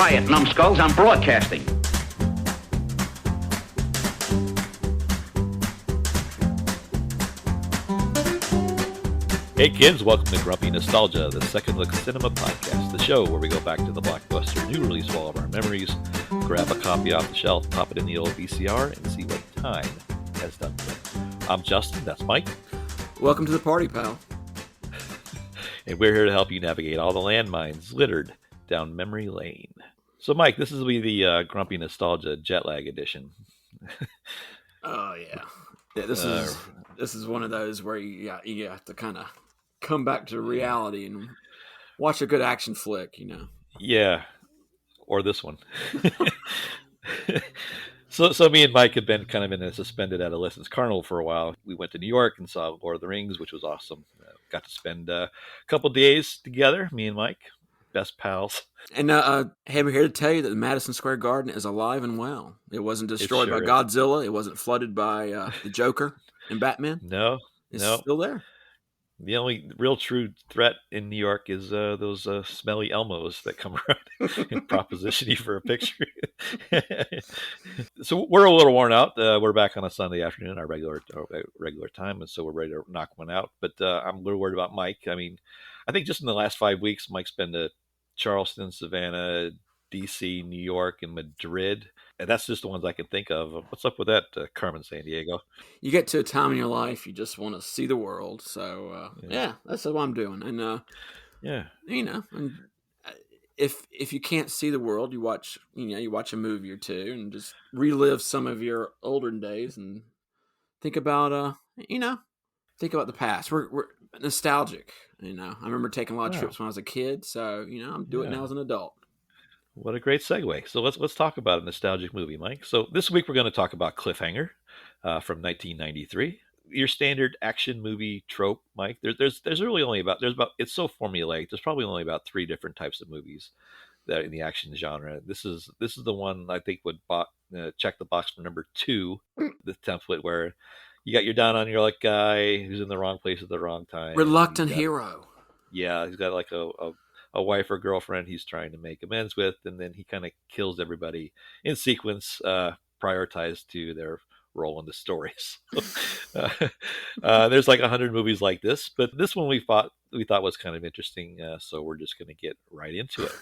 Quiet, numbskulls, I'm broadcasting. Hey kids, welcome to Grumpy Nostalgia, the Second Look Cinema Podcast, the show where we go back to the blockbuster new release wall of our memories, grab a copy off the shelf, pop it in the old VCR, and see what time has done to it. I'm Justin, that's Mike. Welcome to the party, pal. And we're here to help you navigate all the landmines littered down memory lane. So Mike, this will be the Grumpy Nostalgia jet lag edition. Oh, yeah. This is one of those where you have to kind of come back to reality and watch a good action flick, you know. Yeah, or this one. So me and Mike had been kind of in a suspended adolescence carnival for a while. We went to New York and saw Lord of the Rings, which was awesome. Got to spend a couple days together, me and Mike, best pals. And I'm here to tell you that the Madison Square Garden is alive and well. It wasn't destroyed by Godzilla. It wasn't flooded by the Joker and Batman. No, it's still there. The only real true threat in New York is those smelly Elmos that come around and proposition you for a picture. So we're a little worn out. We're back on a Sunday afternoon, our regular time, and so we're ready to knock one out. But I'm a little worried about Mike. I mean, I think just in the last 5 weeks, Mike's been to Charleston, Savannah, D.C., New York, and Madrid. And that's just the ones I can think of. What's up with that, Carmen Sandiego? You get to a time in your life you just want to see the world. So yeah, that's what I'm doing. And you know, and if you can't see the world, you watch a movie or two and just relive some of your older days and think about the past. We're nostalgic. You know, I remember taking a lot of trips when I was a kid. So I'm doing it now as an adult. What a great segue. So let's talk about a nostalgic movie, Mike. So this week we're going to talk about Cliffhanger from 1993. Your standard action movie trope, Mike. There's really only it's so formulaic. There's probably only about 3 different types of movies that in the action genre. This is the one I think would check the box for number 2, the template where you got your down on your luck guy who's in the wrong place at the wrong time. Reluctant hero. Yeah, he's got like a wife or girlfriend he's trying to make amends with, and then he kind of kills everybody in sequence, prioritized to their role in the stories. There's like 100 movies like this, but this one we thought was kind of interesting, so we're just going to get right into it.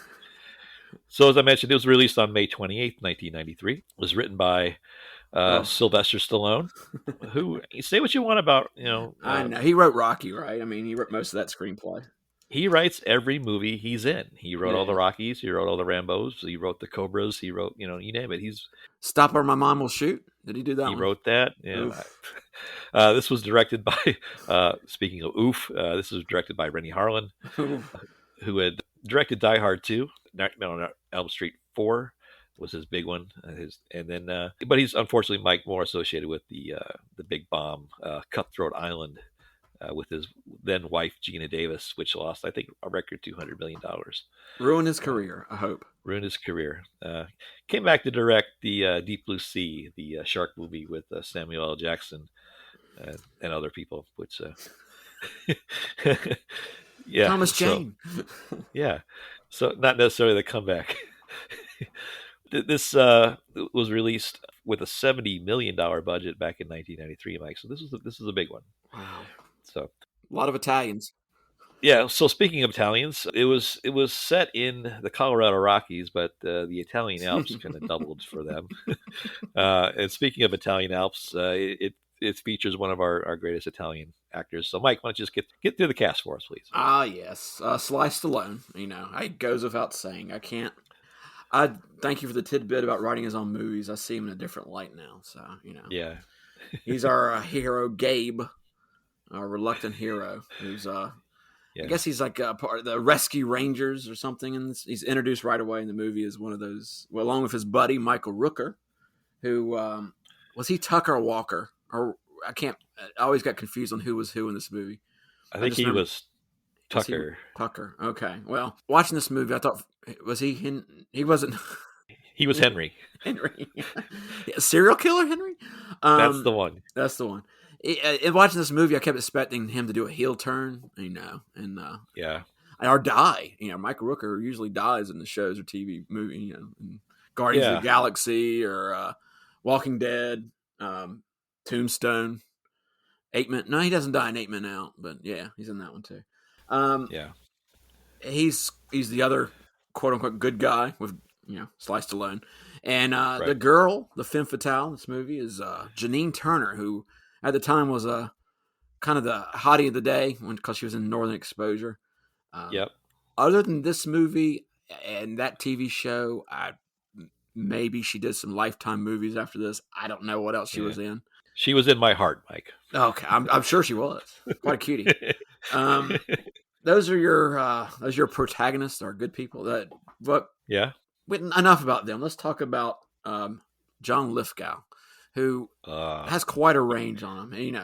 So as I mentioned, it was released on May 28th, 1993. It was written by Sylvester Stallone, who, say what you want about, I know. He wrote Rocky, right? I mean, he wrote most of that screenplay. He writes every movie he's in. He wrote all the Rockies. He wrote all the Rambos. He wrote the Cobras. He wrote, you name it. He's Stop or My Mom Will Shoot. Did he do that? He wrote that. Yeah. This was directed by, speaking of this was directed by Rennie Harlan, who had directed Die Hard 2. No, Elm Street 4 was his big one. But he's unfortunately Mike more associated with the big bomb, Cutthroat Island. With his then wife Gina Davis, which lost, I think, a record $200 million. Ruined his career, I hope. Ruined his career. Came back to direct the Deep Blue Sea, the shark movie with Samuel L. Jackson and other people. Which, yeah, Thomas Jane. Yeah, so not necessarily the comeback. This was released with a $70 million budget back in 1993, Mike. So this is a big one. Wow. So a lot of Italians. Yeah. So speaking of Italians, it was set in the Colorado Rockies, but the Italian Alps kind of doubled for them. And speaking of Italian Alps, it features one of our greatest Italian actors. So Mike, why don't you just get through the cast for us, please? Yes. Sly Stallone. It goes without saying. I thank you for the tidbit about writing his own movies. I see him in a different light now. So Yeah. He's our hero, Gabe. Our reluctant hero, who's I guess he's like part of the Rescue Rangers or something, and he's introduced right away in the movie as one of those. Well, along with his buddy Michael Rooker, who was he Tucker or Walker? Or I always got confused on who was who in this movie. I think he was Tucker. Tucker. Okay. Well, watching this movie, I thought was he? He wasn't. He was Henry. Henry, serial killer Henry. That's the one. That's the one. In watching this movie, I kept expecting him to do a heel turn, and yeah, or die. Michael Rooker usually dies in the shows or TV movie. Guardians of the Galaxy or Walking Dead, Tombstone, 8 Men. No, he doesn't die in 8 Men Out, but yeah, he's in that one too. He's the other quote unquote good guy with Sly Stallone, and the girl, the femme fatale in this movie is Janine Turner, who at the time was kind of the hottie of the day because she was in Northern Exposure. Other than this movie and that TV show, maybe she did some Lifetime movies after this. I don't know what else she was in. She was in my heart, Mike. Okay, I'm sure she was. Quite a cutie. Those are your protagonists, are good people. Enough about them. Let's talk about John Lithgow, who has quite a range on him.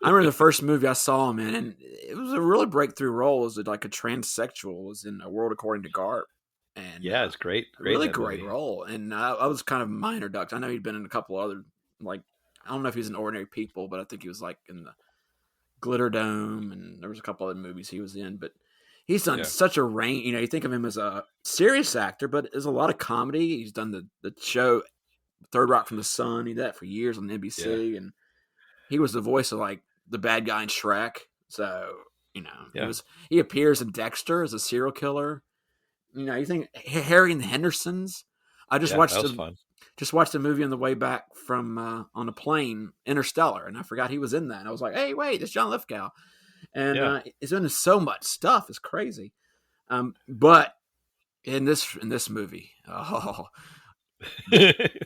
I remember the first movie I saw him in, and it was a really breakthrough role as like a transsexual, was in A World According to Garp. And it's great. Really great role. And I was kind of my introduction. I know he'd been in a couple other, like, I don't know if he's in Ordinary People, but I think he was like in the Glitter Dome, and there was a couple other movies he was in. But he's done such a range. You think of him as a serious actor, but there's a lot of comedy. He's done the show Third Rock from the Sun. He did that for years on NBC, and he was the voice of like the bad guy in Shrek. So he appears in Dexter as a serial killer. You think Harry and the Hendersons. I just watched watched a movie on the way back from on a plane, Interstellar, and I forgot he was in that. And I was like, hey, wait, it's John Lithgow. And he's in so much stuff. It's crazy. But in this movie,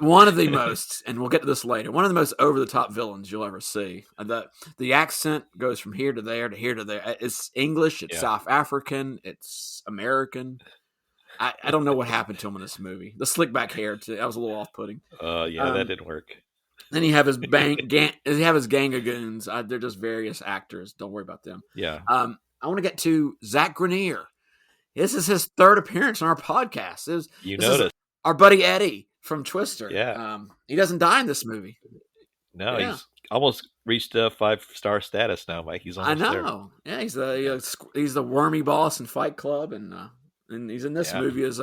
one of the most, and we'll get to this later, one of the most over-the-top villains you'll ever see. The accent goes from here to there to here to there. It's English, it's South African, it's American. I don't know what happened to him in this movie. The slick back hair, too, that was a little off-putting. That didn't work. Then you have his gang of goons. They're just various actors. Don't worry about them. Yeah. I want to get to Zach Grenier. This is his third appearance on our podcast. This is our buddy Eddie from Twister. Yeah. He doesn't die in this movie. No, he's almost reached 5-star status now, Mike. He's almost there. Yeah, he's the wormy boss in Fight Club, and he's in this movie as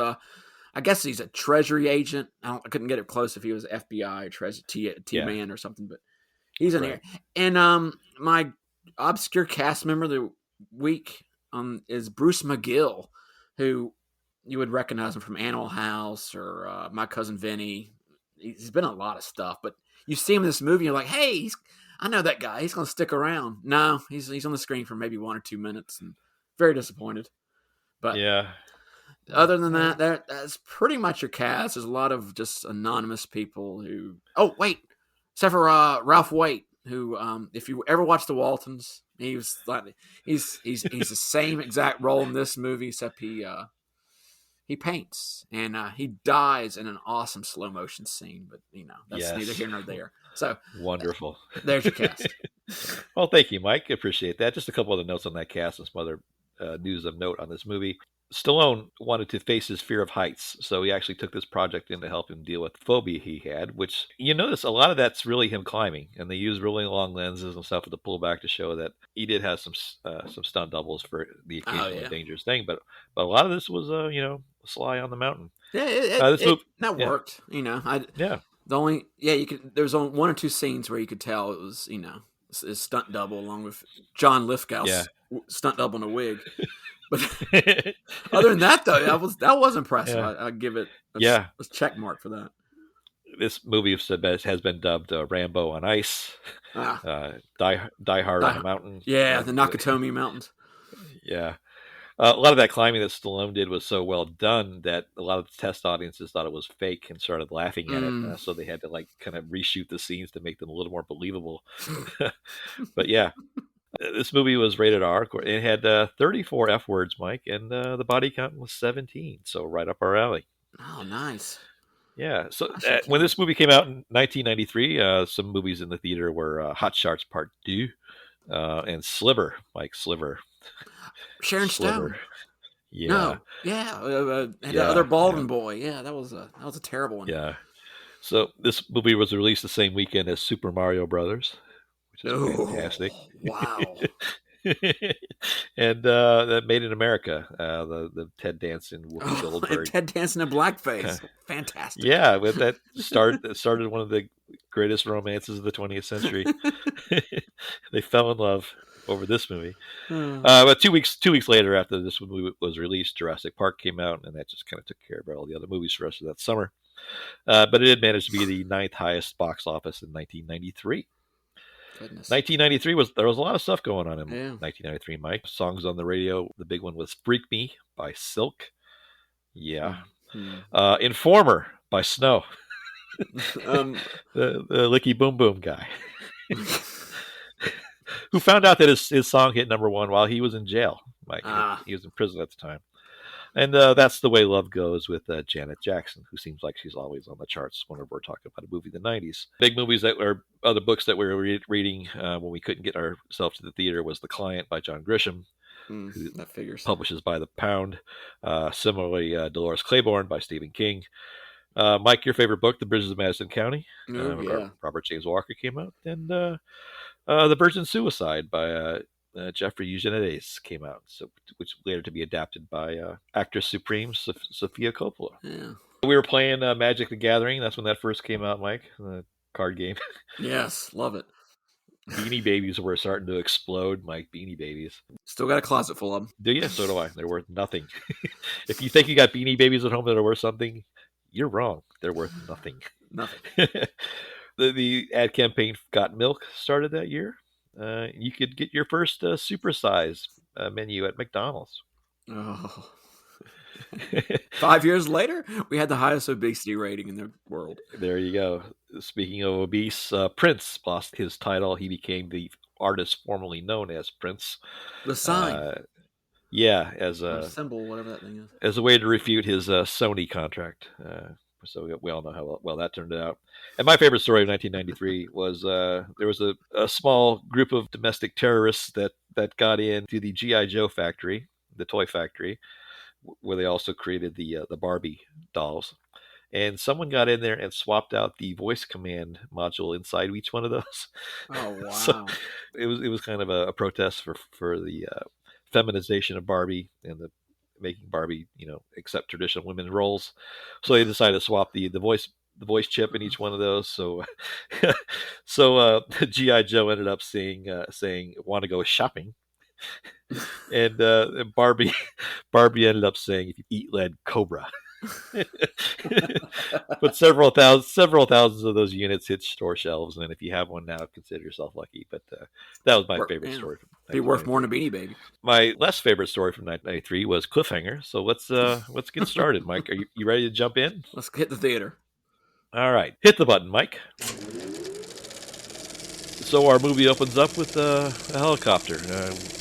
I guess he's a treasury agent. I couldn't get it close if he was FBI T-man or something, but he's in here. And my obscure cast member of the week is Bruce McGill, who you would recognize him from Animal House or My Cousin Vinny. He's been in a lot of stuff, but you see him in this movie, you're like, hey, I know that guy. He's going to stick around. No, he's on the screen for maybe 1 or 2 minutes, and very disappointed. But other than that, that's pretty much your cast. There's a lot of just anonymous people who. Oh wait, except for Ralph Waite, who, if you ever watch The Waltons, he's the same exact role in this movie, except he paints and he dies in an awesome slow motion scene. But that's neither here nor there. So wonderful. There's your cast. Well, thank you, Mike. I appreciate that. Just a couple other notes on that cast and some other news of note on this movie. Stallone wanted to face his fear of heights, so he actually took this project in to help him deal with the phobia he had, which you notice a lot of that's really him climbing, and they use really long lenses and stuff with the pullback to show that he did have some stunt doubles for the occasionally dangerous thing, but a lot of this was Sly on the mountain. Yeah, that worked. There's only 1 or 2 scenes where you could tell it was his stunt double along with John Lithgow's stunt double in a wig. But other than that, though, that was impressive. I'd give it a check mark for that. This movie has been dubbed Rambo on Ice, Die Hard on a Mountain. Yeah, the Nakatomi Mountains. Yeah. A lot of that climbing that Stallone did was so well done that a lot of the test audiences thought it was fake and started laughing at it. So they had to kind of reshoot the scenes to make them a little more believable. But yeah. This movie was rated R. It had 34 F words, Mike, and the body count was 17, so right up our alley. Oh, nice. Yeah, so when this movie came out in 1993, some movies in the theater were Hot Shots Part 2 and Sliver, Mike, Sliver. Sharon Stone. Yeah. No. Yeah. The other Baldwin boy. Yeah, that was a terrible one. Yeah. So this movie was released the same weekend as Super Mario Brothers. Which is fantastic. Wow. And that Made in America, the Ted Danson, Whoopi Goldberg, Ted Danson in blackface, fantastic. Yeah, with that started one of the greatest romances of the 20th century. They fell in love over this movie. But two weeks later, after this movie was released, Jurassic Park came out, and that just kind of took care of all the other movies for the rest of that summer. But it had managed to be the ninth highest box office in 1993. Goodness. 1993 there was a lot of stuff going on in 1993, Mike. Songs on the radio. The big one was "Freak Me" by Silk. Yeah. Informer by Snow. The Licky Boom Boom guy. Who found out that his song hit number one while he was in jail. Mike. He was in prison at the time. And That's the Way Love Goes with Janet Jackson, who seems like she's always on the charts whenever we're talking about a movie in the 90s. Big movies that were other books that we were reading when we couldn't get ourselves to the theater was The Client by John Grisham, who that figures. Publishes by the pound. Similarly, Dolores Claiborne by Stephen King. Mike, your favorite book, The Bridges of Madison County. Robert James Walker came out. And The Virgin Suicide by Jeffrey Eugenides came out, which later to be adapted by actress supreme Sofia Coppola. Yeah. We were playing Magic the Gathering. That's when that first came out, Mike, the card game. Yes, love it. Beanie Babies were starting to explode, Mike. Beanie Babies. Still got a closet full of them. Do you? So do I. They're worth nothing. If you think you got Beanie Babies at home that are worth something, you're wrong. They're worth nothing. Nothing. The ad campaign Got Milk started that year. You could get your first supersize menu at McDonald's. Oh. 5 years later, we had the highest obesity rating in the world. There you go. Speaking of obese, Prince lost his title. He became the artist formerly known as Prince. The sign. As a symbol, whatever that thing is. As a way to refute his Sony contract. So we all know how well that turned out. And my favorite story of 1993 was there was a small group of domestic terrorists that got into the G.I. Joe factory, the toy factory, where they also created the Barbie dolls. And someone got in there and swapped out the voice command module inside each one of those. Oh, wow. So it was kind of a protest for the feminization of Barbie and the making Barbie, accept traditional women's roles. So they decided to swap the voice chip in each one of those. So G.I. Joe ended up saying want to go shopping. And Barbie ended up saying, if you eat lead, cobra. But several thousands of those units hit store shelves, and if you have one now, consider yourself lucky. But that was my favorite story. Be worth more than a Beanie Baby. My less favorite story from 1993 was Cliffhanger. So let's get started, Mike. Are you ready to jump in? Let's hit the theater. All right, hit the button, Mike. So our movie opens up with a helicopter.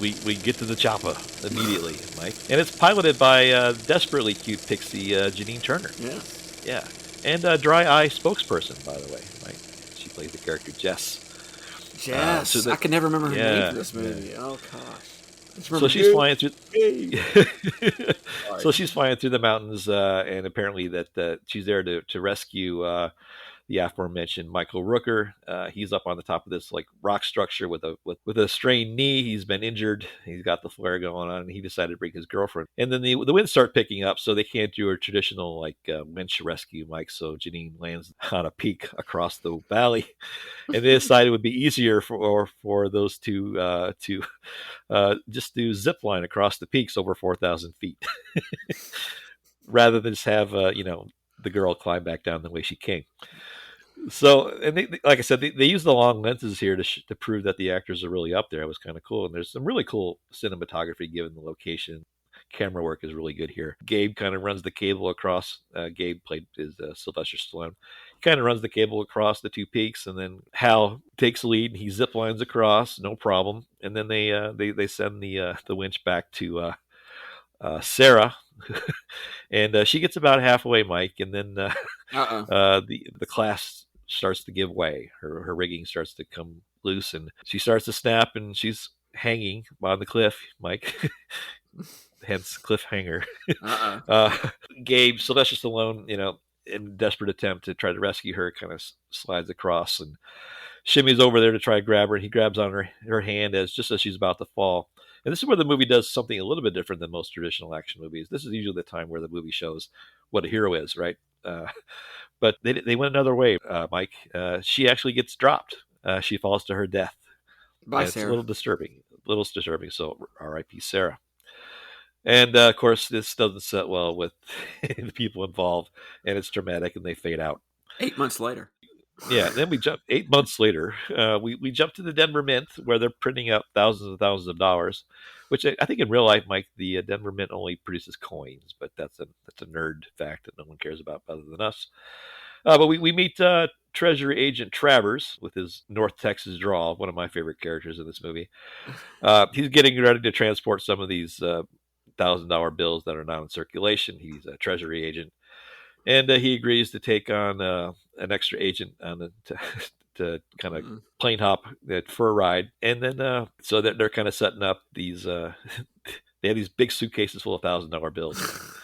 We get to the chopper immediately, Mike. And it's piloted by desperately cute pixie Janine Turner. Yeah. Yeah. And a Dry Eye spokesperson, by the way, Mike. She plays the character Jess. Jess. I can never remember her name for this movie. Yeah. Oh, gosh. So she's flying through. So she's flying through the mountains, and apparently that she's there to rescue the aforementioned Michael Rooker. He's up on the top of this rock structure with a strained knee. He's been injured. He's got the flare going on, and he decided to bring his girlfriend. And then the winds start picking up, so they can't do a traditional winch rescue, Mike. So Janine lands on a peak across the valley, and they decided it would be easier for those two to just do zip line across the peaks over 4,000 feet, rather than just have the girl climb back down the way she came. So, and they, like I said, they use the long lenses here to prove that the actors are really up there. It was kind of cool. And there's some really cool cinematography given the location. Camera work is really good here. Gabe kind of runs the cable across. Gabe played is Sylvester Stallone. He kind of runs the cable across the two peaks, and then Hal takes the lead and he zip lines across, no problem. And then they send the winch back to Sarah, and she gets about halfway, Mike, and then the class starts to give way. Her rigging starts to come loose, and she starts to snap, and she's hanging on the cliff, Mike. Hence Cliffhanger. Gabe, Sylvester Stallone, in a desperate attempt to try to rescue her, kind of slides across, and shimmies over there to try to grab her, and he grabs on her hand just as she's about to fall. And this is where the movie does something a little bit different than most traditional action movies. This is usually the time where the movie shows what a hero is, right? But they went another way, Mike. She actually gets dropped. She falls to her death. Bye, It's Sarah. a little disturbing. So R.I.P. Sarah. And of course, this doesn't set well with the people involved, and it's dramatic, and they fade out. 8 months later. Yeah, then we jump 8 months later. We jump to the Denver Mint, where they're printing out thousands and thousands of dollars, which I think in real life, Mike, the Denver Mint only produces coins, but that's a nerd fact that no one cares about other than us. But we meet Treasury Agent Travers with his North Texas drawl, one of my favorite characters in this movie. He's getting ready to transport some of these $1,000 bills that are now in circulation. He's a Treasury agent, and he agrees to take on an extra agent on to kind of plane hop for a ride. And then so that they're kind of setting up these. They have these big suitcases full of $1,000 bills.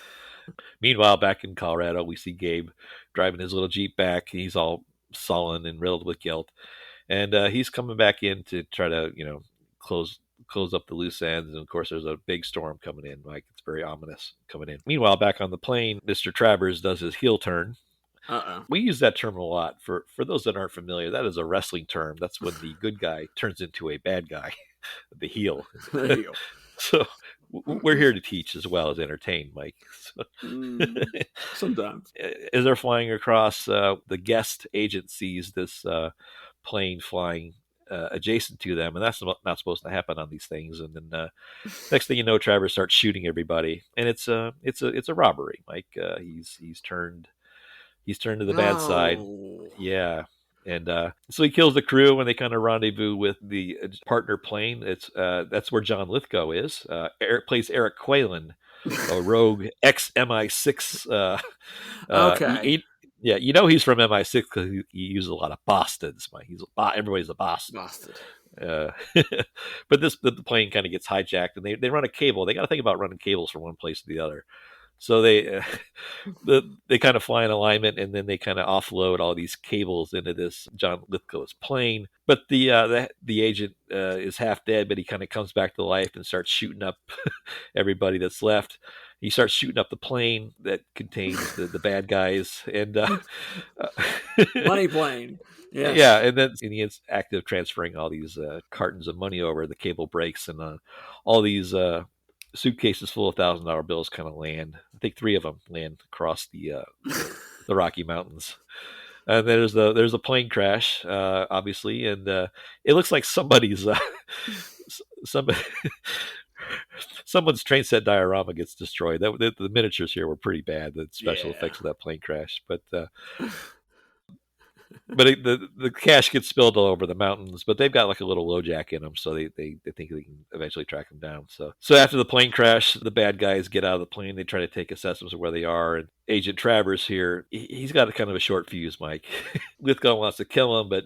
Meanwhile, back in Colorado, we see Gabe driving his little Jeep back. He's all sullen and riddled with guilt, and he's coming back in to try to close up the loose ends. And of course, there's a big storm coming in. Like, it's very ominous coming in. Meanwhile, back on the plane, Mr. Travers does his heel turn. We use that term a lot. For those that aren't familiar, that is a wrestling term. That's when the good guy turns into a bad guy, the heel. So we're here to teach as well as entertain, Mike. So, sometimes. As they're flying across, the guest agent sees this plane flying adjacent to them, and that's not supposed to happen on these things. And then next thing you know, Travers starts shooting everybody, and it's a robbery, Mike. He's turned to the bad side. Yeah. And so he kills the crew, and they kind of rendezvous with the partner plane. That's where John Lithgow is. Plays Eric Quaylen, a rogue ex-MI6. Okay. Yeah, he's from MI6 because he uses a lot of Bostons. Everybody's a Boston. But the plane kind of gets hijacked, and they run a cable. They got to think about running cables from one place to the other. So they kind of fly in alignment, and then they kind of offload all these cables into this John Lithgow's plane. But the agent is half dead, but he kind of comes back to life and starts shooting up everybody that's left. He starts shooting up the plane that contains the bad guys, and money plane. Yes. Yeah, and then in the act of transferring all these cartons of money over, the cable breaks, and all these suitcases full of $1,000 bills kind of land. I think 3 of them land across the Rocky Mountains. And there's a plane crash, obviously, and it looks like someone's train set diorama gets destroyed. The miniatures here were pretty bad, the special effects of that plane crash, but the cash gets spilled all over the mountains, but they've got like a little LoJack in them, so they think they can eventually track them down. So after the plane crash, the bad guys get out of the plane. They try to take assessments of where they are, and Agent Travers here, he's got a kind of a short fuse, Mike. Lithgow wants to kill him, but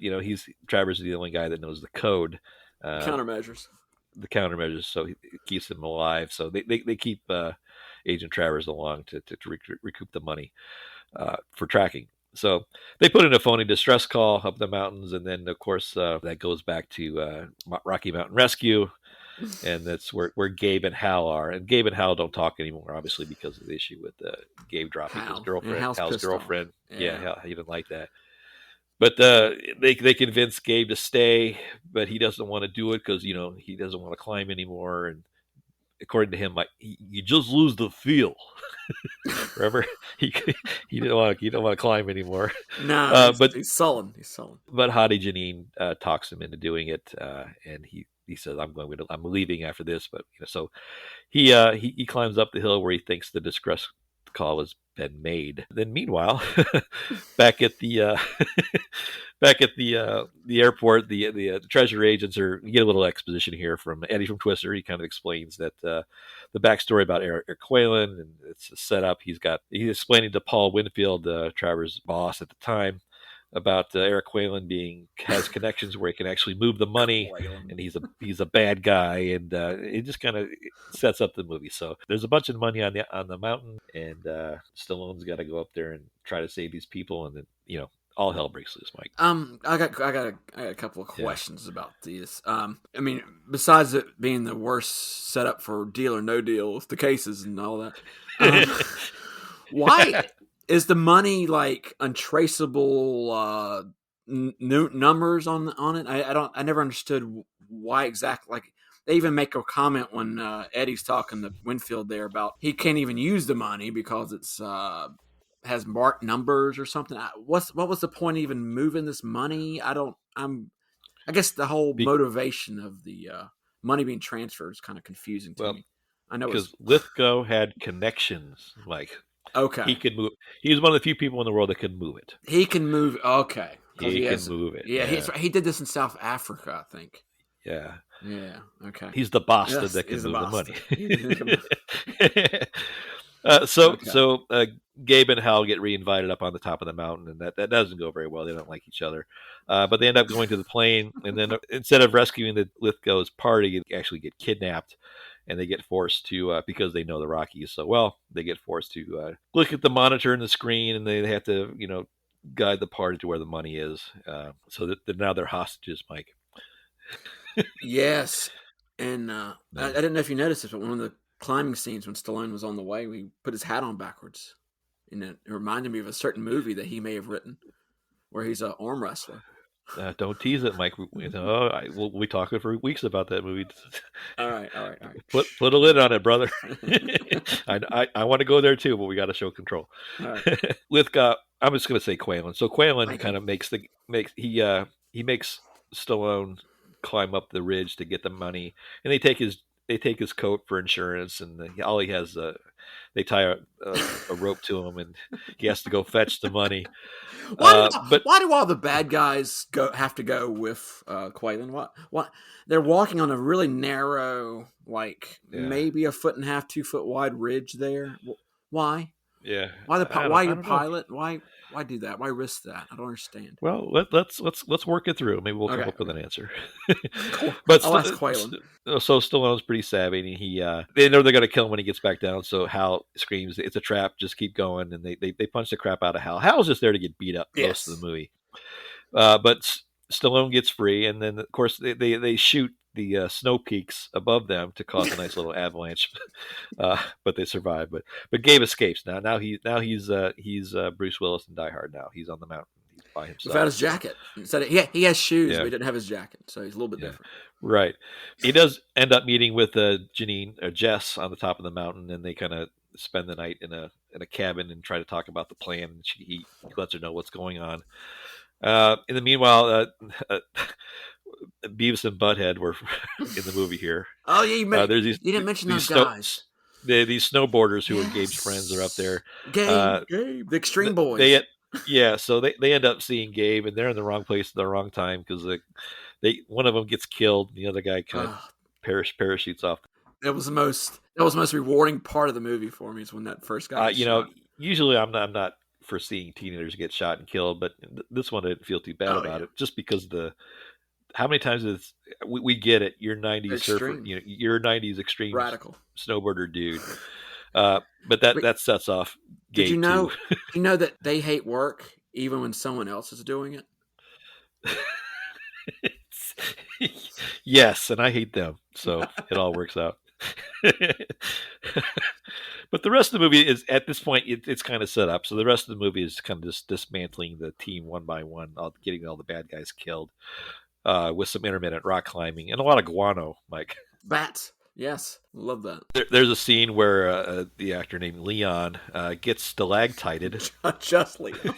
Travers is the only guy that knows the code. Countermeasures, so he keeps him alive. So they keep Agent Travers along to recoup the money for tracking. So they put in a phony distress call up the mountains, and then, of course, that goes back to Rocky Mountain Rescue, and that's where Gabe and Hal are. And Gabe and Hal don't talk anymore, obviously, because of the issue with Gabe dropping his girlfriend, Hal's girlfriend. Yeah, Hal, he didn't like that. But they convince Gabe to stay, but he doesn't want to do it because, he doesn't want to climb anymore. And according to him, you just lose the feel. Remember, he didn't want to climb anymore. No, but he's sullen. But Hottie Janine talks him into doing it, and he says, "I'm leaving after this." But so he climbs up the hill where he thinks the distress call has been made. Then meanwhile, back at the airport, the treasury agents you get a little exposition here from Eddie from Twister. He kind of explains that the backstory about Eric Quaylen, and it's a setup. He's explaining to Paul Winfield, Travers' boss at the time, about Eric Quaylen has connections where he can actually move the money, and he's a bad guy, and it just kind of sets up the movie. So there's a bunch of money on the mountain, and Stallone's got to go up there and try to save these people, and then all hell breaks loose, Mike. I got a couple of questions about this. I mean, besides it being the worst setup for Deal or No Deal with the cases and all that, why is the money like untraceable numbers on it? I never understood why exactly. Like they even make a comment when Eddie's talking to Winfield there about he can't even use the money because it's has marked numbers or something. What was the point of even moving this money? I guess the whole motivation of the money being transferred is kind of confusing to me. I know because Lithgow had connections. Like, okay, he could move. He's one of the few people in the world that can move it. He can move. Okay, he can move it. Yeah, he did this in South Africa, I think. Yeah. Yeah. Okay. He's the bastard that can move the money. So Gabe and Hal get reinvited up on the top of the mountain, and that doesn't go very well. They don't like each other, but they end up going to the plane, and then instead of rescuing the Lithgow's party, they actually get kidnapped, and they get forced to because they know the Rockies so well. They get forced to look at the monitor and the screen, and they have to guide the party to where the money is. So that now they're hostages, Mike. Yes, and I didn't know if you noticed this, but one of the climbing scenes when Stallone was on the way, he put his hat on backwards, and it reminded me of a certain movie that he may have written, where he's an arm wrestler. Don't tease it, Mike. We'll be talking for weeks about that movie. All right. Put a lid on it, brother. I want to go there too, but we got to show control. Right. Lithgow, I'm just going to say Quaylen. So Quaylen kind of makes Stallone climb up the ridge to get the money, and they take his coat for insurance, and all he has they tie a rope to him, and he has to go fetch the money. Why do all the bad guys have to go with Quaylen? What they're walking on a really narrow, maybe 1.5 2 foot wide ridge there. Why? Yeah. Why your pilot? Why do that? Why risk that? I don't understand. Well, let's work it through. Maybe we'll come up with an answer. Cool. But I'll ask Quaylen. So Stallone's pretty savvy, and they know they're going to kill him when he gets back down. So Hal screams, "It's a trap! Just keep going!" And they punch the crap out of Hal. Hal's just there to get beat up most of the movie. But Stallone gets free, and then of course they shoot the snow peaks above them to cause a nice little avalanche, but they survive. But Gabe escapes now. Now he's Bruce Willis in Die Hard. Now he's on the mountain. He's by himself. Without his jacket. He has shoes, but he didn't have his jacket, so he's a little bit different. Right. He does end up meeting with Jess on the top of the mountain, and they kind of spend the night in a cabin and try to talk about the plan. And he lets her know what's going on. In the meanwhile, Beavis and Butthead were in the movie here. Oh yeah, you didn't mention those guys. These snowboarders who are Gabe's friends are up there. Gabe, the Extreme Boys. So they end up seeing Gabe, and they're in the wrong place at the wrong time because one of them gets killed, and the other guy kind of parachutes off. That was the most rewarding part of the movie for me is when that first guy. Usually I'm not for seeing teenagers get shot and killed, but this one I didn't feel too bad about it, just because how many times we get it. You're 90s surfer, you're 90s extreme radical snowboarder dude. But that sets off Gabe. Did you know? You know that they hate work even when someone else is doing it. Yes, and I hate them, so it all works out. But the rest of the movie is, at this point, it's kind of set up. So the rest of the movie is kind of just dismantling the team one by one, getting all the bad guys killed, with some intermittent rock climbing and a lot of guano, Mike. Bats. Yes, love that. There's a scene where the actor named Leon gets stalactited. Just Leon.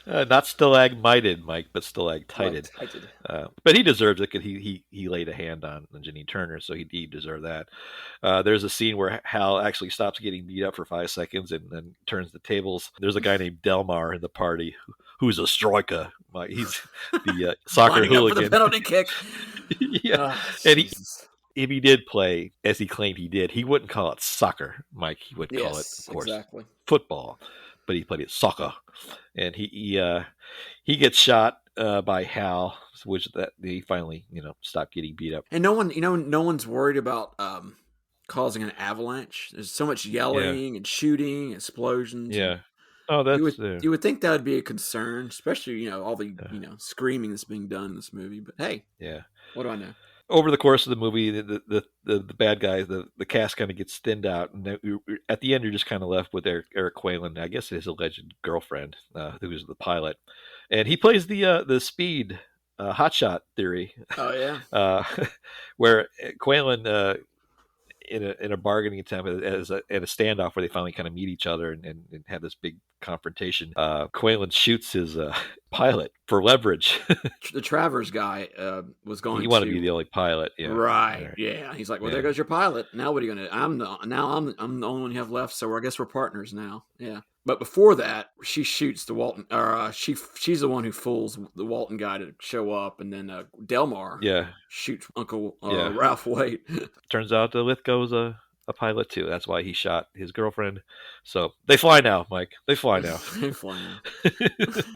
Not stalagmited, Mike, but stalactited. But he deserves it because he laid a hand on Janine Turner, so he deserved that. There's a scene where Hal actually stops getting beat up for 5 seconds and then turns the tables. There's a guy named Delmar in the party who's a striker. He's the soccer hooligan. For the penalty kick. Yeah, and if he did play as he claimed he did, he wouldn't call it soccer, Mike. He would call it, of course, football. But he played it soccer, and he gets shot by Hal, which he finally stopped getting beat up. And no one's worried about causing an avalanche. There's so much yelling and shooting, explosions. Yeah, Oh, that's you would think that would be a concern, especially all the screaming that's being done in this movie. But hey, yeah. What do I know? Over the course of the movie, the bad guys, the cast kind of gets thinned out, and at the end, you're just kind of left with Eric Quaylen, I guess his alleged girlfriend, who is the pilot, and he plays the speed hotshot theory, Oh yeah, where Quaylen in a bargaining attempt at a standoff where they finally kind of meet each other and have this big confrontation. Quaylen shoots his pilot for leverage. The Travers guy was going. He wanted to be the only pilot. Yeah. Right. Yeah. He's like, well, there goes your pilot. Now what are you gonna? I'm the only one you have left. So I guess we're partners now. Yeah. But before that, she shoots the Walton, or she's the one who fools the Walton guy to show up, and then Delmar shoots Uncle Ralph Waite. Turns out Lithgow's a pilot too. That's why he shot his girlfriend. So they fly now, Mike. They fly now. They fly now.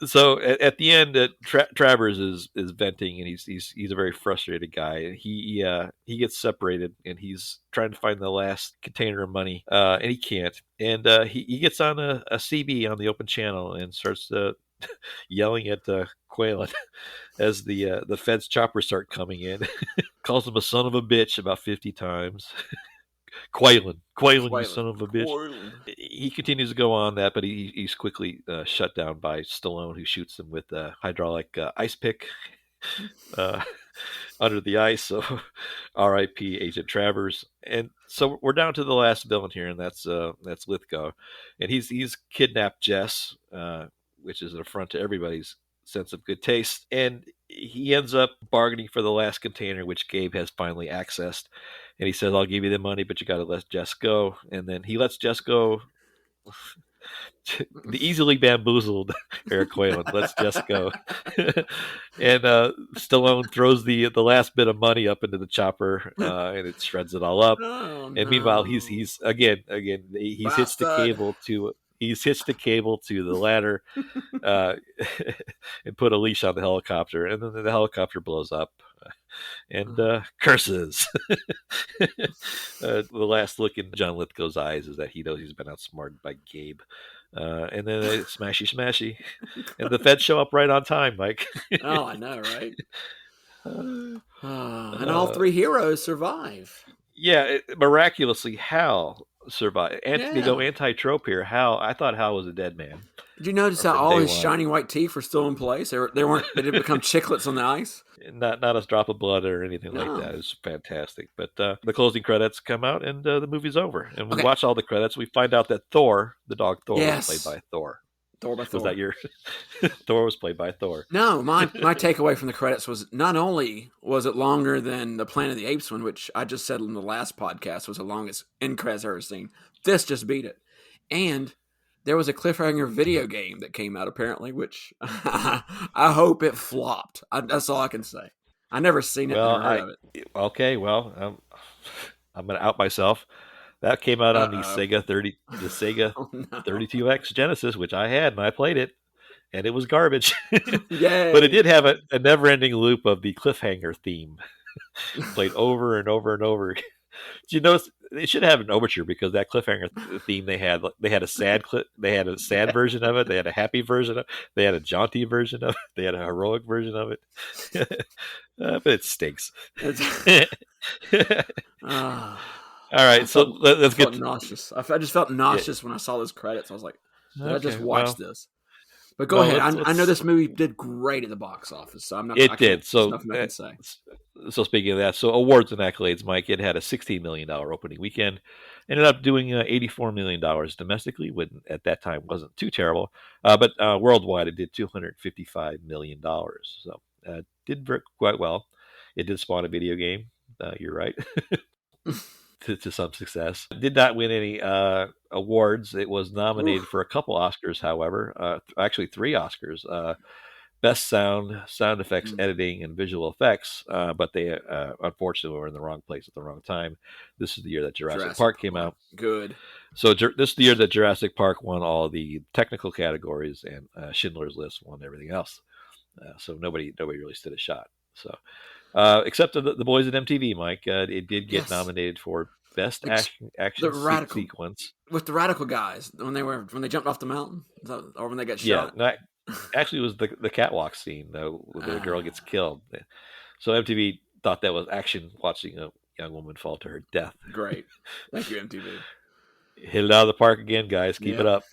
So at the end, Travers is venting, and he's a very frustrated guy. He gets separated, and he's trying to find the last container of money, and he can't. And he gets on a CB on the open channel and starts yelling at Quaylen as the Fed's choppers start coming in. Calls him a son of a bitch about 50 times. Quaylen, you son of a bitch. Quaylen. He continues to go on that, but he's quickly shut down by Stallone, who shoots him with a hydraulic ice pick under the ice. So, R.I.P. Agent Travers. And so we're down to the last villain here, and that's Lithgow, and he's kidnapped Jess, which is an affront to everybody's sense of good taste, and he ends up bargaining for the last container, which Gabe has finally accessed. And he says, I'll give you the money, but you got to let Jess go. And then he lets Jess go. The easily bamboozled Eric Quaylen lets Jess go. And Stallone throws the last bit of money up into the chopper, and it shreds it all up. Oh, and meanwhile, he's hitched the cable to the ladder and put a leash on the helicopter. And then the helicopter blows up. And curses. The last look in John Lithgow's eyes is that he knows he's been outsmarted by Gabe. And then smashy. And the feds show up right on time, Mike. Oh, I know, right? And all three heroes survive. Yeah, miraculously, Hal survived. They go anti-trope here. I thought Hal was a dead man. Did you notice how all his shiny white teeth were still in place? They didn't become chiclets on the ice. Not a drop of blood or anything like that. It was fantastic. But the closing credits come out, and the movie's over. And we watch all the credits. We find out that Thor, the dog Thor, was played by Thor. Thor by Thor. Was that your Thor was played by Thor? No, my takeaway from the credits was not only was it longer than the Planet of the Apes one, which I just said in the last podcast was the longest end credits I've ever seen. This just beat it. And there was a Cliffhanger video game that came out, apparently, which I hope it flopped. That's all I can say. I never seen it. Well, heard of it. Okay, well, I'm going to out myself. That came out on the Sega 32X Genesis, which I had, and I played it, and it was garbage. Yay. But it did have a never-ending loop of the Cliffhanger theme, played over and over and over. Did you notice they should have an overture, because that Cliffhanger theme they had a sad version of it, they had a happy version of it, they had a jaunty version of it, they had a heroic version of it. But it stinks. All right, so let's get nauseous. I just felt nauseous when I saw those credits. I was like, did I just watch this? But go ahead. I know this movie did great at the box office, so I'm not. It did. So nothing I can say. So speaking of that, so awards and accolades, Mike. It had a $16 million opening weekend. Ended up doing $84 million domestically, which at that time wasn't too terrible. But worldwide, it did $255 million. So did quite well. It did spawn a video game. You're right. To some success. Did not win any awards. It was nominated for a couple Oscars, however. Actually, 3 Oscars. Best sound effects, editing, and visual effects. But they, unfortunately, were in the wrong place at the wrong time. This is the year that Jurassic Park came out. Good. So this is the year that Jurassic Park won all the technical categories, and Schindler's List won everything else. So nobody really stood a shot. So. Except the boys at MTV, Mike. It did get nominated for best Like, the action radical sequence. with the radical guys when they jumped off the mountain, or when they got Yeah, shot. actually, it was the catwalk scene though, where the girl gets killed. So MTV thought that was action, watching a young woman fall to her death. Great, thank you, MTV. Hit it out of the park again, guys. Keep it Yeah, up.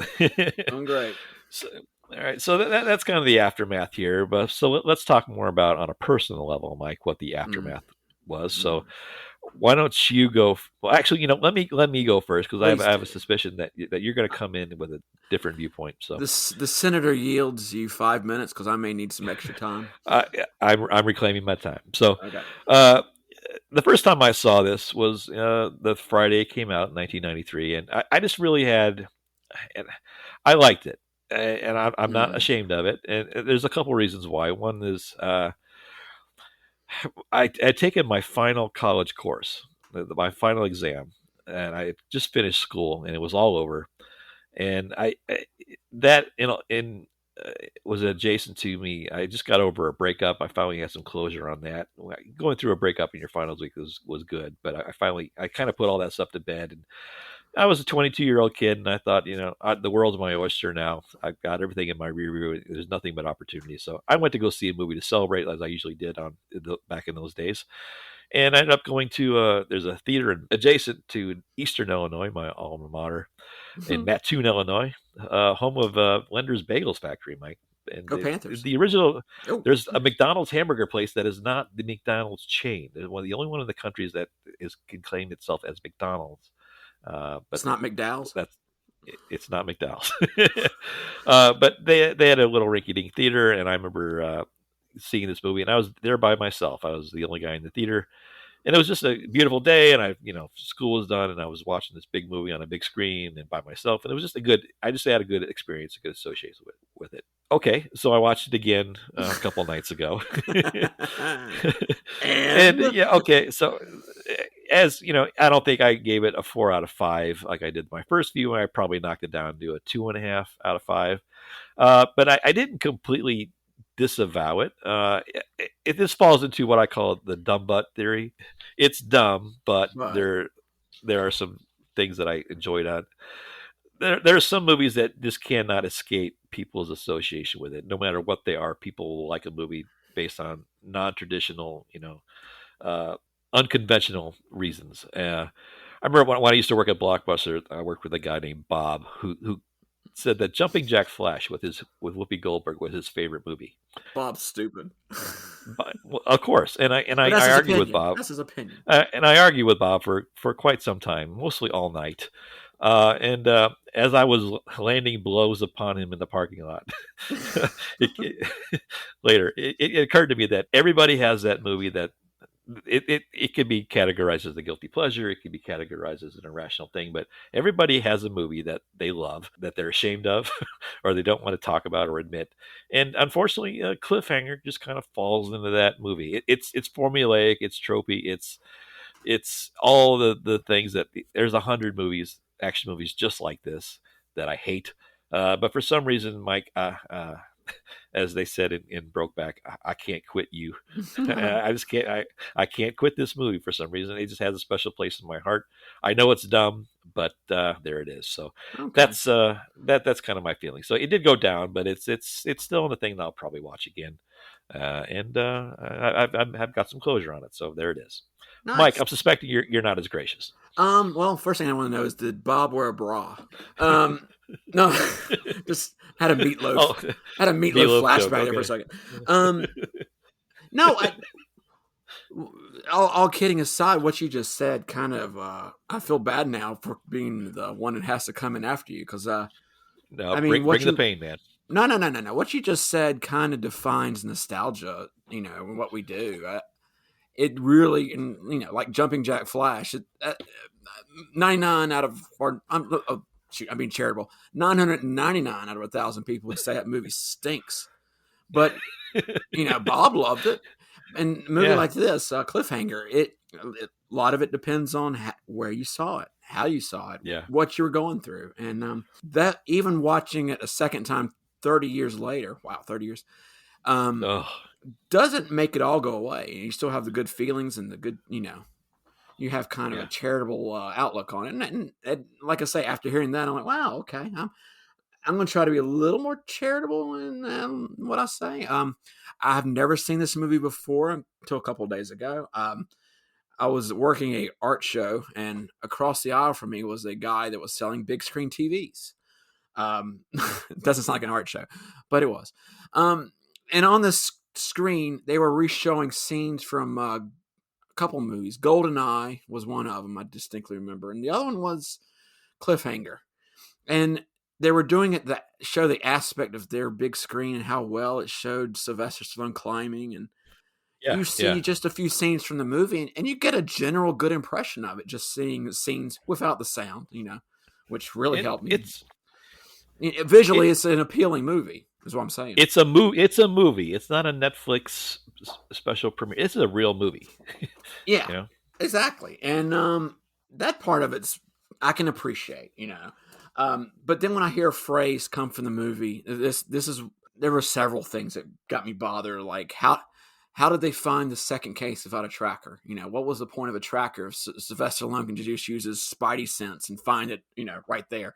doing great. So, all right, so that's kind of the aftermath here. But so let's talk more about on a personal level, Mike, what the aftermath was. So why don't you go? Well, actually, let me go first because I have a suspicion that you're going to come in with a different viewpoint. So the senator yields you 5 minutes because I may need some extra time. I'm reclaiming my time. So, Okay. The first time I saw this was the Friday it came out in 1993, and I just really and I liked it, and I'm not ashamed of it. And there's a couple reasons why. One is I had taken my final college course, my final exam, and I had just finished school, and it was all over. And that in was adjacent to me. I just got over a breakup. I finally had some closure on that. Going through a breakup in your finals week was good, but I kind of put all that stuff to bed. And I was a 22-year-old kid, and I thought, the world's my oyster now. I've got everything in my rear view. There's nothing but opportunity. So I went to go see a movie to celebrate, as I usually did back in those days. And I ended up going to there's a theater adjacent to Eastern Illinois, my alma mater, in Mattoon, Illinois, home of Lender's Bagels Factory, Mike. And Go Panthers. The original, there's a McDonald's hamburger place that is not the McDonald's chain. It's the only one in the country that can claim itself as McDonald's. But it's not McDowell's. It's not McDowell's. But they had a little rinky-dink theater, and I remember seeing this movie, and I was there by myself. I was the only guy in the theater. And it was just a beautiful day, and school was done, and I was watching this big movie on a big screen and by myself, and it was just I just had a good experience, a good association with it. Okay, so I watched it again a couple nights ago. and yeah, okay, so as you know, I don't think I gave it a 4 out of 5 like I did my first view. I probably knocked it down to a 2.5 out of 5. But I didn't completely disavow it. This falls into what I call the dumb butt theory. It's dumb, but there are some things that I enjoyed on. There are some movies that just cannot escape people's association with it. No matter what they are, people will like a movie based on non-traditional, unconventional reasons. I remember when I used to work at Blockbuster, I worked with a guy named Bob who said that Jumping Jack Flash with Whoopi Goldberg was his favorite movie. Bob's stupid. But, well, of course, and I argue with Bob. That's his opinion. And I argue with Bob for quite some time, mostly all night. And as I was landing blows upon him in the parking lot, later, it occurred to me that everybody has that movie that it could be categorized as a guilty pleasure. It could be categorized as an irrational thing, but everybody has a movie that they love, that they're ashamed of, or they don't want to talk about or admit. And unfortunately, Cliffhanger just kind of falls into that movie. It's formulaic, it's tropey, it's all the things that there's 100 movies, action movies just like this that I hate. But for some reason, Mike, as they said in Brokeback, I can't quit you. I just can't. I can't quit this movie for some reason. It just has a special place in my heart. I know it's dumb, but there it is. So that's kind of my feeling. So it did go down, but it's still the thing that I'll probably watch again. And I've got some closure on it. So there it is. Nice. Mike, I'm suspecting you're not as gracious. Well, first thing I want to know is, did Bob wear a bra? No, just had a meatloaf. Had a meatloaf flashback there for a second. No, all kidding aside, what you just said kind of, I feel bad now for being the one that has to come in after you because, no, I mean, bring the pain, man. No. What you just said kind of defines nostalgia. What we do. It really, like Jumping Jack Flash. 99 out of, or I'm being charitable. 999 out of 1,000 people would say that movie stinks, but Bob loved it. And a movie like this, Cliffhanger, a lot of it depends on where you saw it, how you saw it, what you were going through, and that even watching it a second time 30 years later, 30 years, doesn't make it all go away. You still have the good feelings and the good, you have kind of a charitable outlook on it. And like I say, after hearing that, I'm like, wow, okay, I'm going to try to be a little more charitable in what I say. I've never seen this movie before until a couple of days ago. I was working a art show, and across the aisle from me was a guy that was selling big screen TVs. It doesn't sound like an art show, but it was. And on this screen, they were re-showing scenes from a couple movies. GoldenEye was one of them, I distinctly remember, and the other one was Cliffhanger. And they were doing it to show the aspect of their big screen and how well it showed Sylvester Stallone climbing. And you see just a few scenes from the movie, and you get a general good impression of it, just seeing the scenes without the sound, which really helped me. Visually, it's an appealing movie, is what I'm saying. It's a movie. It's a movie. It's not a Netflix special premiere. This is a real movie. Yeah, exactly. And that part of it's I can appreciate, But then when I hear a phrase come from the movie, there were several things that got me bothered. Like how did they find the second case without a tracker? What was the point of a tracker if Sylvester Stallone can just use his spidey sense and find it, right there?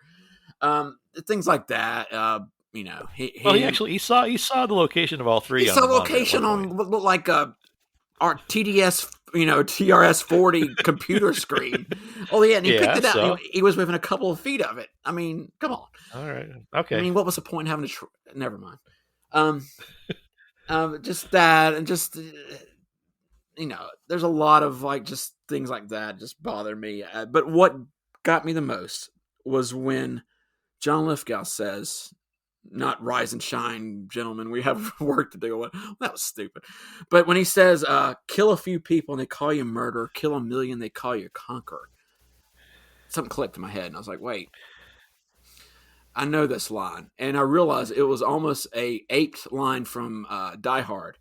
Things like that. He saw the location of all three. He saw the location on what looked like our TDS, TRS 40 computer screen. Oh yeah, and he picked it out. So. He was within a couple of feet of it. I mean, come on. All right. Okay. I mean, what was the point in having never mind. Just that, and just there's a lot of just things like that just bother me. But what got me the most was when John Lithgow says, "Not rise and shine, gentlemen. We have work to do." That was stupid. But when he says, "Kill a few people and they call you murderer. Kill a million, they call you conqueror." Something clicked in my head, and I was like, "Wait, I know this line." And I realized it was almost a aped line from Die Hard,